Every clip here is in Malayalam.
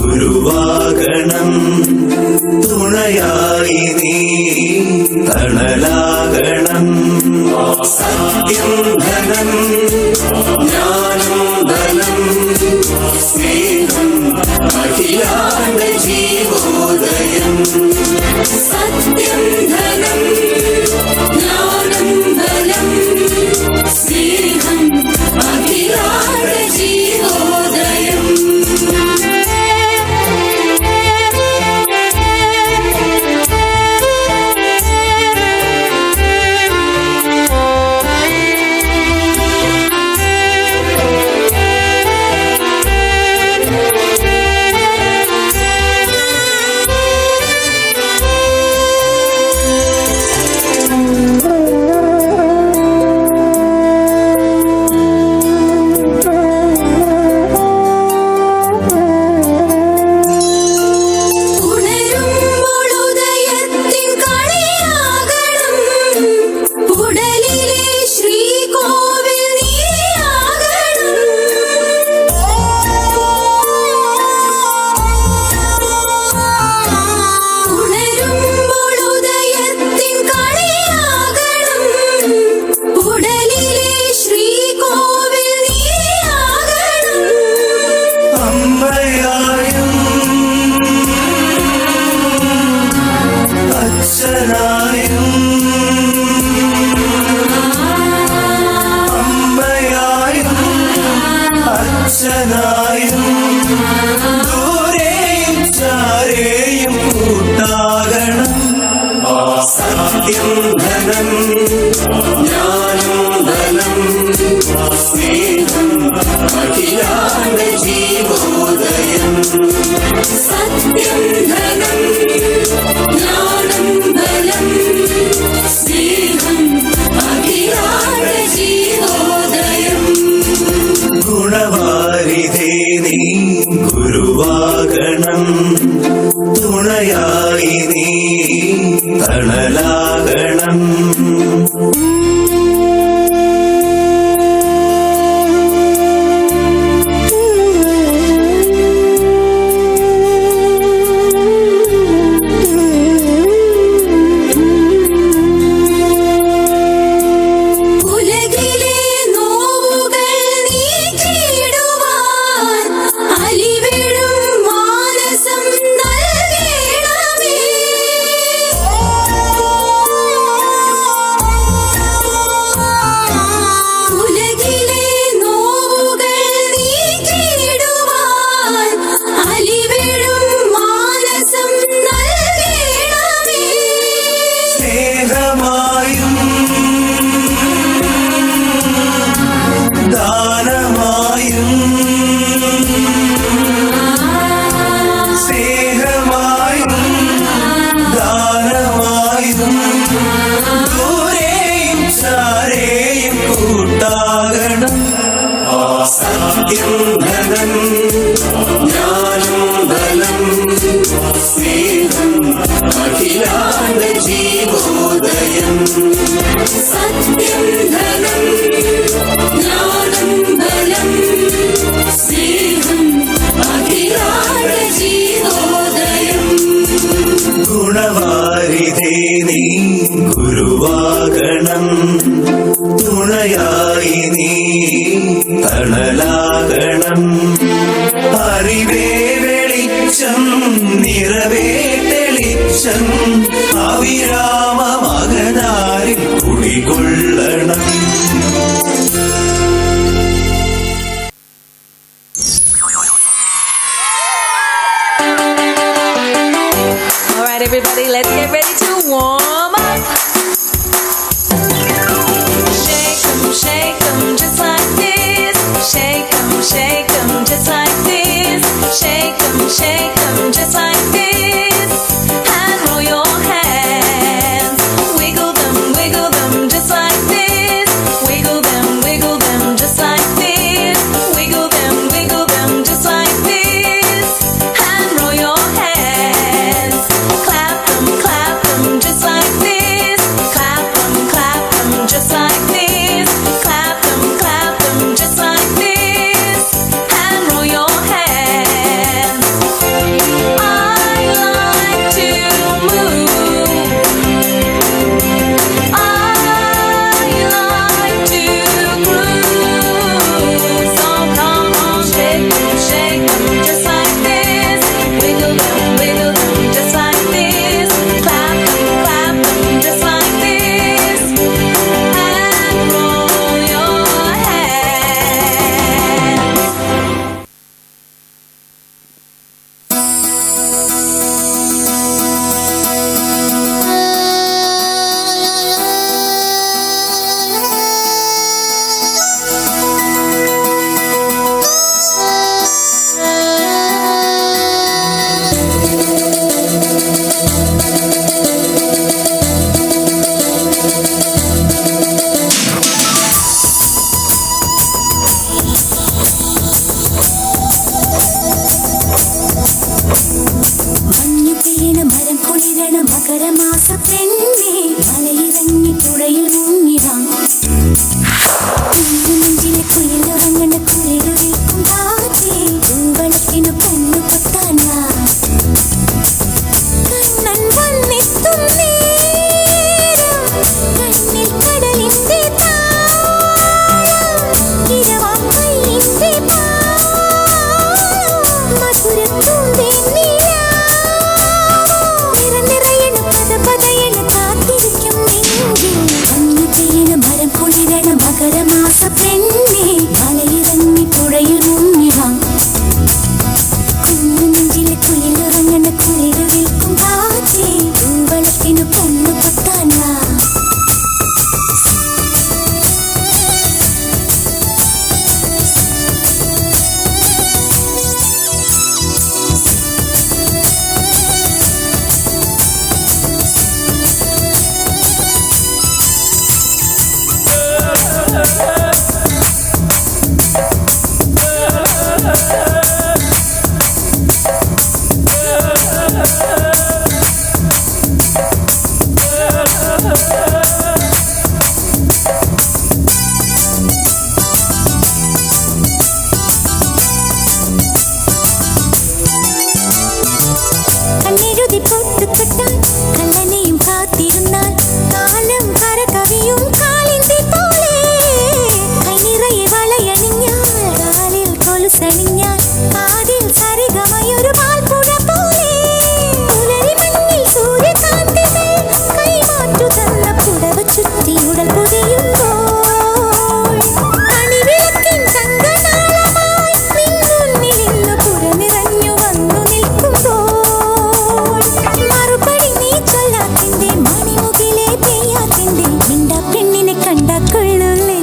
ഗുരുവാകണം തുണയായി നീ തണലാകണം സത്യം ധനം ജ്ഞാനം ബലം സ്നേഹം അഖിലാണ്ട ജീവോദയം സത്യം ധനം ജ്ഞാനം ബലം സ്നേഹം അഖിലാണ്ട ജീവോദയം അച്ഛനായും ദൂരെയും ചാരെയും കൂട്ടാകണം സത്യം ധനം ജ്ഞാനം ബലം സ്നേഹം അഖിലാണ്ട ജീവോദയം സത്യം ധനം ജ്ഞാനം ബലം സ്നേഹം അഖിലാണ്ട ജീവോദയം ഗുണവാരിധേ നീ ഗുരുവാകണം തുണയായി നീ തണലാകണം സത്യം ധനം ജ്ഞാനം ബലം സ്നേഹം അഖിലാണ്ട ജീവോദയം സത്യം ധനം ജ്ഞാനം ബലം സ്നേഹം അഖിലാണ്ട ജീവോദയം ഗുണവാരിധേ നീ ഗുരുവാകണം തുണയായി നീ തണലാകണം അറിവേ വെളിച്ചം നിറവേ തെളിച്ചം അവിരാമ മകനാരിൽ കുടികൊള്ളണം. Everybody, let's get ready to warm up. Shake 'em, just like this. Shake 'em, just like this. Shake 'em, just like this. And roll your hands. Wiggle them, just like this. Wiggle them, just like this. Wiggle them, just like this. And roll your hands. Clap them, just like this. Clap them, just like this. Clap them, just like this. And roll your hands. I like to move. I like to groove. So come on, shake them, just like this. Wiggle them, just like this. Clap them, just like this. And roll your hands. മഞ്ഞു പെയ്യണ മരം കുളിരണ മകരമാസ പെണ്ണേ മലയിറങ്ങി പുഴയിൽ മുങ്ങിടാം നെഞ്ചിലെ കുയിലുറങ്ങണ കുളിരു വീക്കും കാറ്റേ പൂവളത്തിനു പൊന്നു പൊത്താൻ വാ കണ്ണൻ വന്നെത്തും നേരം കണ്ണിൽ കടലിന്റെ താളം ഇരവാം കൈയിന്റെ മധുരത്തുമ്പേ മകരമാസ പെണ്ണേ മലയിറങ്ങി പുഴയിൽ മുങ്ങിടാം കുഞ്ഞു നെഞ്ചിലെ കുയിലുറങ്ങണ കുളിരു വിൽക്കും കാറ്റേ പൂവളത്തിനു പൊന്നു പൊത്താൻ വാ കണ്ണെഴുതി പൊട്ടുതൊട്ടാൽ കള്ളനെയും കാത്തിരുന്നാൽ കാലം കര കവിയും കാളിന്റെ പോലെ കൈ നിറയെ വളയണിഞ്ഞാൽ കാലിൽ കൊലുസണിഞ്ഞാൽ കാതിൽ സരിഗമയൊരു പാൽപ്പുഴ പോലെ പുലരി മഞ്ഞിൽ സൂര്യകാന്തികൾ കൈമാറ്റു തന്ന പുടവ ചുറ്റി ഉടൽ പൊതിയുമ്പോൾ അണിവിളക്കിൻ തങ്കനാളമായി നിന്നുന്നിൽ ഇന്ന് പുറനിറഞ്ഞു വന്നു നിൽക്കുമ്പോൾ മറുപടി നീ ചൊല്ലാത്തിന്റെ മണിമുകിലെ പെയ്യാത്തിന്റെ മിണ്ട പെണ്ണിനെ കണ്ടാക്കൊള്ളൂല്ലേ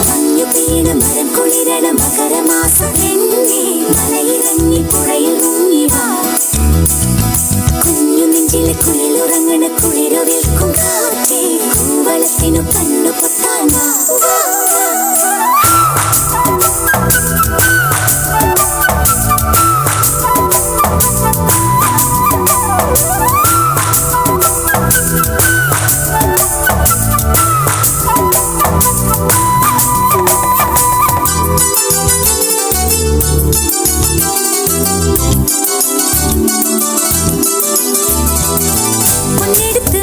മഞ്ഞു പെയ്യണ മരം കുളിരണ മകരമാസ പെണ്ണേ മലയിറങ്ങി പുഴയിൽ മുങ്ങിവാ കുഞ്ഞു നെഞ്ചിലെ കുയിലുറങ്ങണ കുളിരു വിൽക്കും കാറ്റേ കൂവളത്തിനു കണ്ണു പൊത്താൻ വാ പൊന്നെടുത്ത്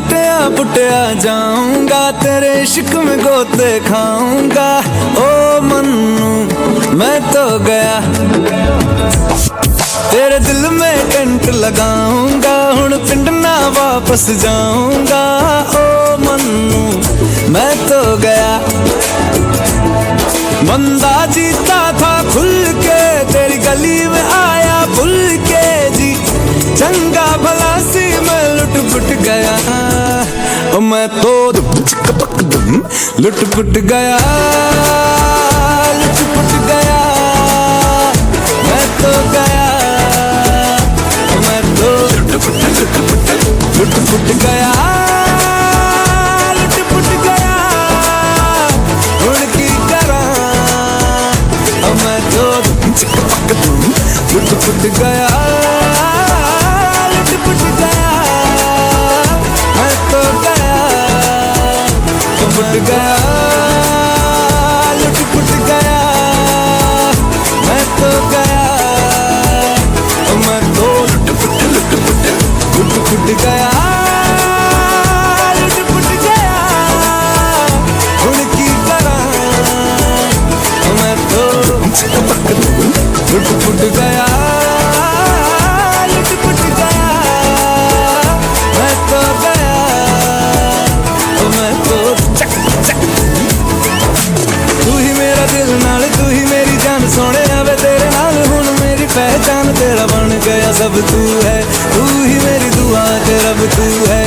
टूटिया पुटिया जाऊंगा, तेरे इश्क में गोते खाऊंगा। ओ मन्नू मैं तो गया, तेरे दिल में टेंट लगाऊंगा, हुण पिंड ना वापस जाऊंगा। ओ मन्नू मैं तो गया, बंदा जीता था खुल के, तेरी गली में आया भूल के जी। चंगा भला सी मैं लुट पुट गया, ओ मैं तो लुट पुट गया, लुट पुट गया। मैं तो गया, मैं तो लुट पुट गया, लुट पुट गया। हुण की करा, मैं तो लुट पुट गया, लुट पुट गया। मैं तो गया, पुट गया, लुट पुट गया। मैं तो गया, मैं तो लुट पुट गया, लुट पुट गया। हुण की करा, मैं तो लुट पुट गया, लुट पुट गया। मैं तो गया, मैं तो तू ही मेरा दिल नाल, तू ही मेरी जान सोने आवे तेरे नाल। हुण मेरी पहचान तेरा बन गया सब तू है, तू ही मेरी दुआ ते रब तू है।